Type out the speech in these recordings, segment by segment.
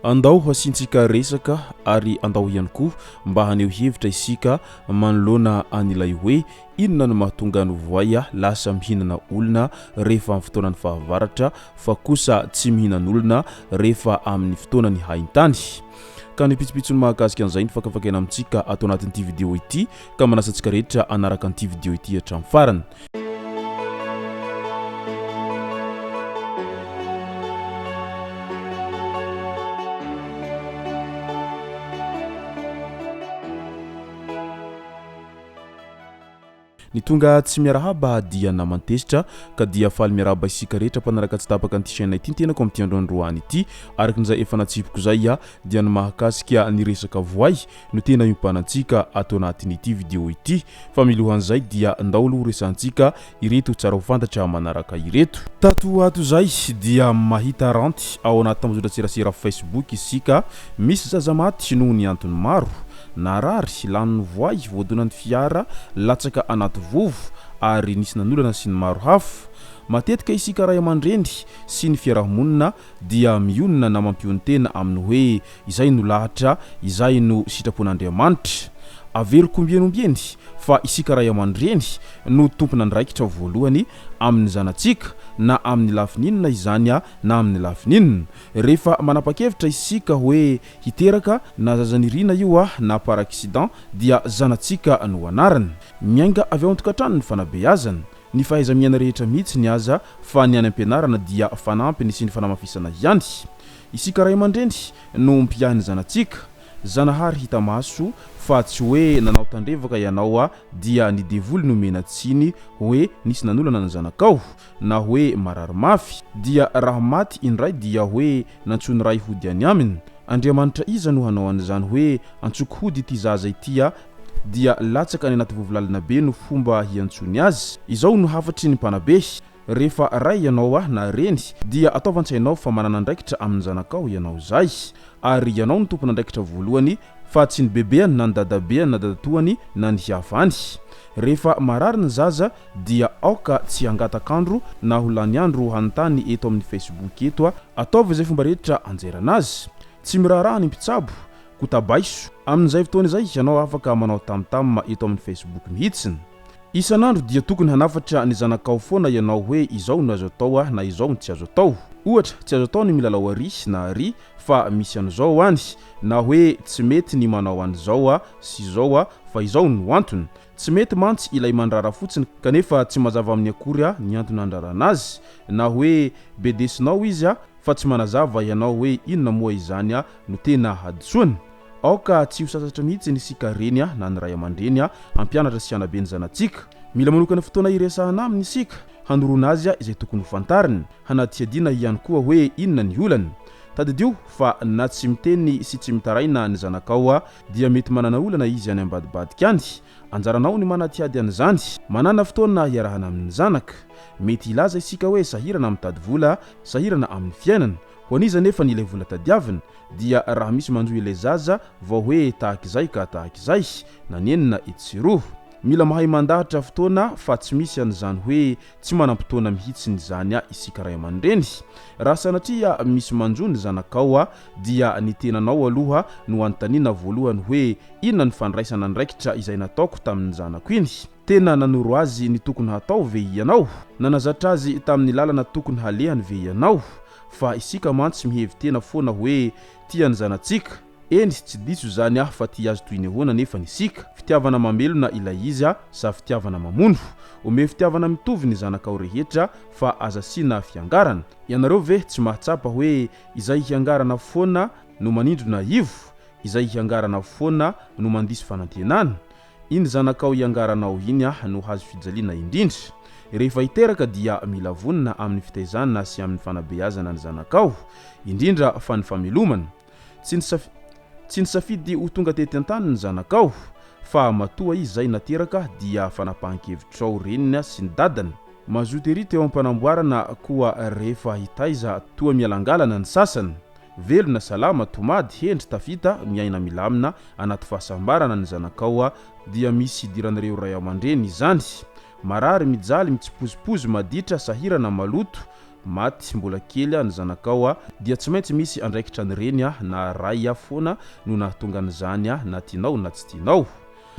andao hasintsika resaka ary andao ihany koa mba haneho hevitra isika manoloana an'ilay hoe inona no mahatonga ny Voay lasa mihinana olona rehefa amin'ny fotoanany fahavaratra fa kosa tsy mihinan'olona rehefa amin'ny fotoanany haintany. Ka ny pitsopitsony mahakasika an'izay ny fakafakaina amintsika atao anatin'ity vidéo ity ka manasantsika rehetra anaraka an'ity vidéo ity hatramin'ny farany. Ny tonga tsy miarahaba dia namantesitra ka dia faly miarahaba isika rehetra mpanaraka tsy tapaka an'ity chaîne ity tena ko amin'ity androany ity arakin'izay efa natsipiko zay dia ny mahakasika ny resaka Voay no tena iompahantsika atao anatin'ity vidéo ity fa milohan'izay dia ndao aloha resantsika ireto tsara ho fantatra manaraka ireto. Tato ato zay dia mahita ranty ao anaty tambazotran-tserasera Facebook isika misy zazamaty noho ny antony maro narary lanin'ny Voay voadonan'ny fiara latsaka anaty vovo ary nisy nanolana sy ny maro hafa. Matetika isika ray aman-dreny sy ny fiarahamonina dia mionona na mampiony tena amin'ny hoe izay no lahatra, izay no sitrapon'Andriamanitra. Averiko ombieny fa isika ray aman-dreny no tompona andraikitra voalohany amin'ny zanatsika na amin'ny lafininina izany na amin'ny lafininina. Rehefa manapa-kevitra isika hoe hiteraka na zazanirina io na par accident dia zanatsika no anarany. Miainga avy ao an-tokantrano ny fanabeazana, ny fahaiza-miaina rehetra mihitsy ny aza fa ny any am-pianarana dia fanampiny sy ny fanamafisana ihany. Isika ray aman-dreny no mpiahiny zanatsika. Zanahary hita maso fa tsy hoe nanao tandrevaka ianao dia ny devoly no mena tsiny hoe nisy nanolana ny zanakao na hoe marary mafy dia raha maty indray dia hoe nantsony ray hody any aminy. Andriamanitra iza no hanao an'izany hoe antsoko hody ity zaza ity dia latsaka any anaty vovolalina be no fomba hiantsony azy. Izao no hafatry ny mpanabe. Rehefa ray ianao na reny dia ataovan-tsainao fa manana andraikitra amin'ny zanakao ianao zay ary ianao ny tompona andraikitra voalohany fa tsy ny bebeany na ny dadabeany na dadatoany na ny havany. Rehefa marary ny zaza dia aoka tsy hangatakandro na ho lany andro hanontany eto amin'ny Facebook eto ataova izay fomba rehetra anjairana azy. Tsy miraharaha ny mpitsabo kotabaiso amin'izay fotoana izay ianao afaka manao tamtam eto amin'ny Facebook mihitsiny. Isan'andro dia tokony hanafatra ny zanakao foana ianao hoe izao no azo atao na izao no tsy azo atao. Ohatra tsy azo atao ny milalao ary na ary fa misy an'izao any na hoe tsy mety ny manao an'izao sy izao fa izao no antony. Tsy mety mantsy ilay mandrara fotsiny kanefa tsy mazava amin'ny akory ny antony andrarana azy na hoe bedesinao izy fa tsy manazava ianao hoe inona moa izany no tena haditsoany. Aoka tsy ho sasatra mihitsy ny sika reny na ny ray aman-dreny ampianatra sy anabe ny zanatsika. Mila manokana fotoana iresahana aminy isika hanoroana azy izay tokony ho fantariny, hanadiadiana ihany koa hoe inona ny olany. Tadidio fa na tsy miteny sy tsy mitaraina ny zanakao dia mety manana olana izy any ambadibadika any. Anjaranao ny manatiady an'izany, manana fotoana hiarahana amin'ny zanaka. Mety ilaza isika hoe sahirana mitady vola, sahirana amin'ny fiainana. Ho aniza nefa ny ilay vola tadiavina dia raha misy manjoy ilay zaza vao hoe tahak'izay ka tahak'izay na nenina etsiroho. Mila mahay mandahatra fotoana fa tsy misy an'izany hoe tsy manam-potoana mihitsy ny zany isika ray aman-dreny. Raha sanatria misy manjoy ny zanakao dia ny tenanao aloha no anontaniana voalohany hoe inona ny fandraisana andraikitra izay nataoko tamin'ny zanako iny. Tena nanoro azy ny tokony hatao ve ianao? Nanazatra azy tamin'ny lalana tokony halehany ve ianao? Fa isika mantsy mihevy tena foana hoe tiany zanatsika. Eny tsy diso zany fa tia azy toy ny ahoana nefa ny sika. Fitiavana mamelona ilay izy sa fitiavana mamono. Ome fitiavana mitovy ny zanakao rehetra fa aza sina fiangarana. Ianareo ve tsy mahatsapa hoe izay hiangarana foana no manindrona ivo, izay hiangarana foana no mandisy fanantenana? Iny zanakao hiangaranao iny no hazo fijaliana indrindra. Rehefa hiteraka dia mila vonina amin'ny fitaizana sy amin'ny fanabeazana ny zanakao, indrindra fa ny famelomana. Tsy ny safidy ho tonga tety an-tany ny zanakao fa matoa izy zay nateraka dia fanapahan-kevitrao reniny sy ny dadany. Mazoto ery teo am-panamboarana koa rehefa hitaiza toa mialangalana ny sasany. Velona salama tomady hendry tafita miaina milamina anaty fahasambarana ny zanakao dia misy idiran'ireo ray aman-dreny izany. Marary mijaly mitsipozipozy maditra sahirana maloto maty mbola kely ny zanakao dia tsy maintsy misy andraikitra ny reny na ray foana no nahatonga n'izany na tianao na tsy tianao.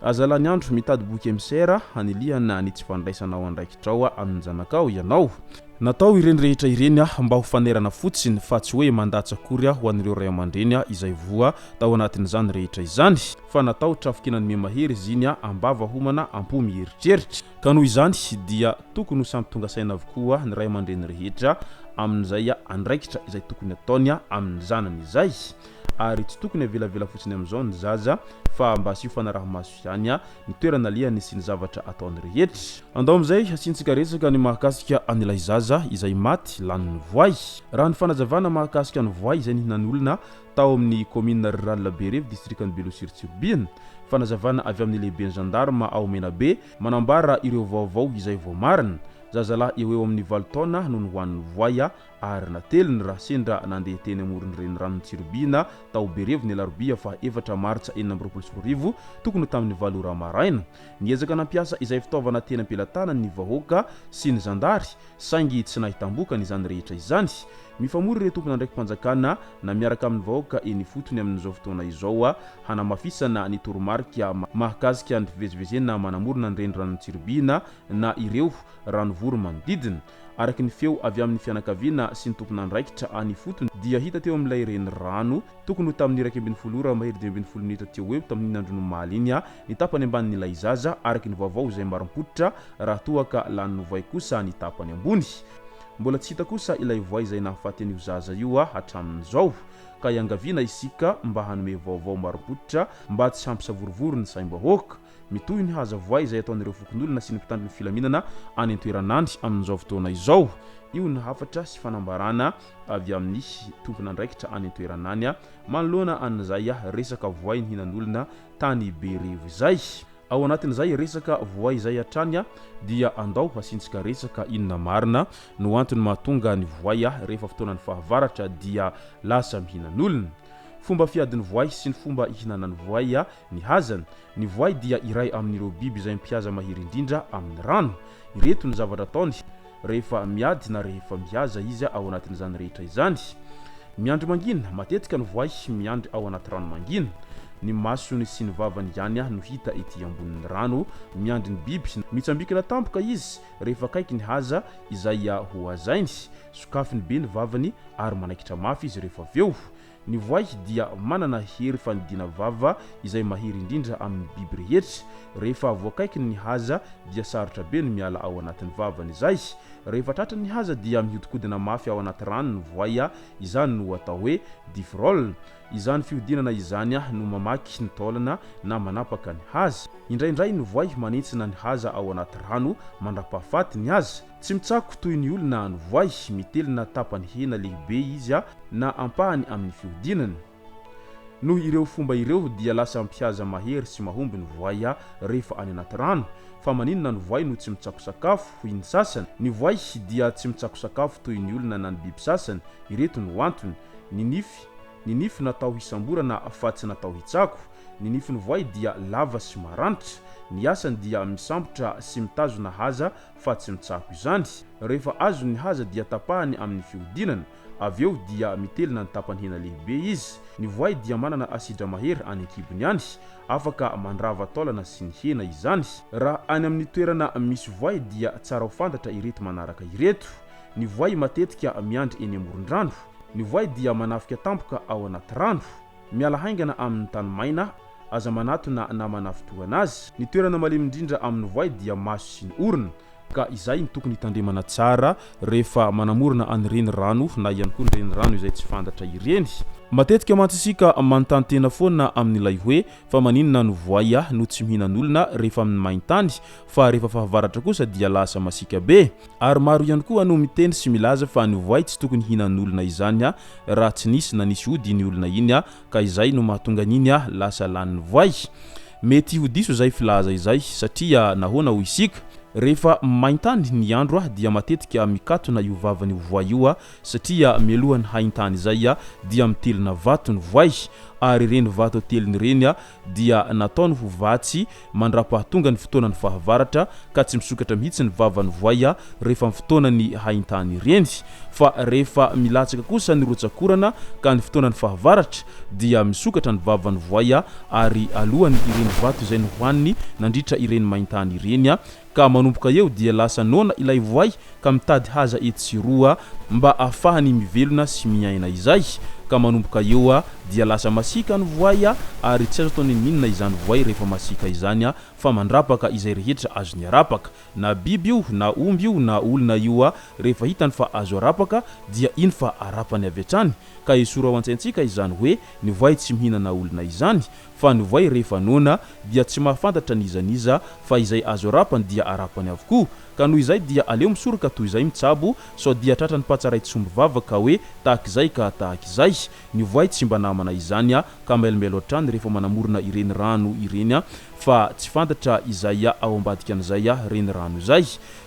Azalany andro mitady boky emisera hanilihana ny tsy fandraisanao andraikitrao amin'ny zanakao ianao. Natao ireny rehetra ireny mba ho fanerana fotsiny fa tsy hoe mandatsakory ho an'ireo ray aman-dreny izay voa tao anatin'izany rehetra izany, fa natao trafikinany miamahery izy iny ambava homana ampo mieritreritra. Ka noho izany dia tokony ho samy tonga saina avokoa ny ray aman-dreny rehetra amin'izay andraikitra izay tokony ataony amin'ny zanany izay, ary tsy tokony avelavela fotsiny amin'izao ny zaza fa mba sy ho fanaraha-maso ihany ny toerana alihany sy ny zavatra ataony rehetra. Andao amin'izay asiantsika resaka ny mahakasika an'ilay zaza izay maty lanin'ny Voay. Raha ny fanazavana mahakasika ny Voay izay nihinan'olona tao amin'ny commune rurale Bereva district'ny Belosirtsirbina. Fanazavana avy amin'ny lehiben'ny gendarme ao Menabe manambara ireo vaovao izay vao marina. Zazalahy eo amin'ny 20 taona no nihoan'ny Voay ary nateliny raha sendra nandeha teny amoron'ny renirano Tsirbina tao Bereva ny alarobia fa 4 martsa 2024 tokony tamin'ny 7 ora maraina. Niezaka nampiasa izay fitaovana tena ampelatana ny vahoaka sy ny zandary saingy tsy nahitam-boka izany rehetra izany. Mifamory ireo tompona ndraiky mpanjakana na miaraka amin'ny vahoaka eny fotony amin'izao fotoana izao hanamafisana ny toromarika mahakasika ny fivezivezena manamorona ny renirano Tsirbina na ireo ranovory manodidina. Araky ny feo avy amin'ny fianakaviana sy ny tompona andraikitra any fotony dia hita teo amin'ilay renirano tokony tamin'ny 12 ora mahery 12 minitra teo eo tamin'ny andro nomaly iny ny tapany ambanin'ilay zaza araky ny vaovao izay marim-pototra raha toaka lanin'ny Voay kosa ny tapany ambony. Mbola tsy hita kosa ilay Voay izay nahafaty an'io zaza io hatramin'izao, ka iangaviana isika mba hanome vaovao marim-pototra mba tsy hampisavorovoro ny saim-bahoaka. Mitohy ny haza Voay izay ataon'ireo fokon'olona sy ny mpitandro ny filaminana any an-toeran'any amin'izao fotoana izao. Io ny hafatra sy fanambarana avy amin'ny tompona andraikitra any an-toeranany manoloana an'izay resaka Voay ny hinan'olona tany Bereva izay. Ao anatin'izay resaka Voay izay hatrany dia andao asiantsika resaka inona marina no antony mahatonga ny Voay rehefa fotoanan'ny fahavaratra dia lasa mihinan'olona. Fomba fiadin'ny Voay sy ny fomba ihinanan'ny Voay ny hazany. Ny Voay dia iray amin'ireo biby izay mpihaza mahery indrindra amin'ny rano. Ireto ny zavatra ataony rehefa miady na rehefa mihaza izy ao anatin'izany rehetra izany. Miandry mangina, matetika ny Voay miandry ao anaty rano mangina. Ny masony sy ny vavany ihany no hita ety ambonin'ny rano miandry ny biby. Mitsambikina tampoka izy rehefa kaiky ny haza izay ho hazainy. Sokafiny be ny vavany ary manaikitra mafy izy rehefa aveo. Ny Voay dia manana hery fanidina vava izay mahery indrindra amin'ny biby rehetra. Rehefa voakaiky ny haza dia sarotra be ny miala ao anatin'ny vavany izay. Rehefa tratra ny haza dia mihodikodina mafy ao anaty rano ny Voay, izany no atao hoe difrol. Izany fihodinana izany no mamaky ny taolana na manapaka ny haza. Indraindray ny Voay manentsina ny haza ao anaty rano mandrapahafaty ny haza. Tsy mitsako toy ny olona ny Voay, mitelina tapany hena lehibe izy na ampahany amin'ny fihodinany. Noho ireo fomba ireo dia lasa mpihaza mahery sy mahomby ny Voay rehefa any anaty rano. Fa maninona ny Voay no tsy mitsako sakafo hoy ny sasany? Ny Voay dia tsy mitsako sakafo toy ny olona na ny biby sasany. Ireto no antony: ny nify natao hisamborana fa tsy natao hitsako. Ny nify ny Voay dia lava sy maranitra. Ny asany dia misambotra sy mitazona haza fa tsy mitsako izany. Rehefa azo ny haza dia tapahany amin'ny fihodinana, aveo dia mitelina ny tapany hena lehibe izy. Ny Voay dia manana asidra mahery any an-kibony ihany, afaka mandrava taolana sy ny hena izany. Raha any amin'ny toerana misy Voay dia tsara ho fantatra ireto manaraka ireto: ny Voay matetika miandry eny amoron-drano. Ny Voay dia manafika tampoka ao anaty rano, miala haingana amin'ny tany maina, aza manatona na manafitohana azy. Ny toerana malemy indrindra amin'ny Voay dia maso sy ny orona, ka izay ny tokony hitandremana tsara rehefa manamorona an'ireny rano na ihany koa ireny rano izay tsy fantatra ireny. Matetika mantsisika manontany tena foana amin'ilay hoe fa maninona ny Voay no tsy mihinan'olona rehefa amin'ny maintany, fa rehefa fahavaratra kosa dia lasa masika be. Ary maro ihany koa no miteny sy milaza fa ny Voay tsy tokony hihinan'olona izany raha tsy nisy na nisy ody ny olona iny, ka izay no mahatonga n'iny lasa lanin'ny Voay. Mety ho diso izay filaza izay satria nahoana ho isika rehefa maintany ny andro dia matetika mikatona io vavany voay io satria mialohany haintany zay dia mitelina vato ny voay ary reny vato teliny reny dia nataony ho vatsy mandrapahatonga ny fotoana ny fahavaratra ka tsy misokatra mihitsy ny vavany voay rehefa fotoana ny haintany reny fa rehefa milatsaka kosa ny rotsakorana ka ny fotoana ny fahavaratra dia misokatra ny vavany voay ary alohany ireny vato izay ny hoaniny nandritra ireny maintany ireny ka manomboka eo dia lasa nona ilay voay ka mitady haza etsiroa mba afahany mivelona sy miaina izay ka manomboka eo dia lasa masika ny voay ary tsy azo ataony minina izany voay rehefa masika izany fa mandrapaka izay rehetra azony arapaka na biby io na omby io na olona io rehefa hitany fa azo arapaka dia iny fa arapany avy hatrany ka isoro ao antsaintsika izany hoe ny voay tsy mihinana olona izany fa ny voay rehefa nona dia tsy mahafantatra nizaniza fa izay azo arapany dia arapany avokoa ka noho izay dia aleo misoroka toy izay mitsabo sao dia tratra ny patsaray tsomby vavaka hoe tahak'izay ka tahak'izay ny voay tsy mba namana izany ka mailomelo hatrany rehefa manamorona ireny rano ireny fa tsy fantatra izay ao ambadika an'izay reny rano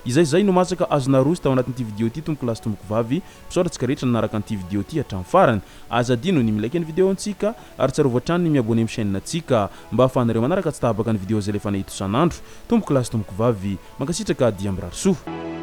izay no masaka azona rozy tao anatin'ity vidéo ty tomboko lasy tomboko vavy misaotratsika rehetra nanaraka an'ity vidéo ty hatramin'ny farany azadino ny milaiky ny vidéo antsika ary tsarovy hatrany ny miabone amin'ny chaîne antsika mba ahafahanareo manaraka tsy tahabaka ny vidéo zay lefa nahito isan'andro tomboko lasy tomboko vavy mankasitraka dia mirary soa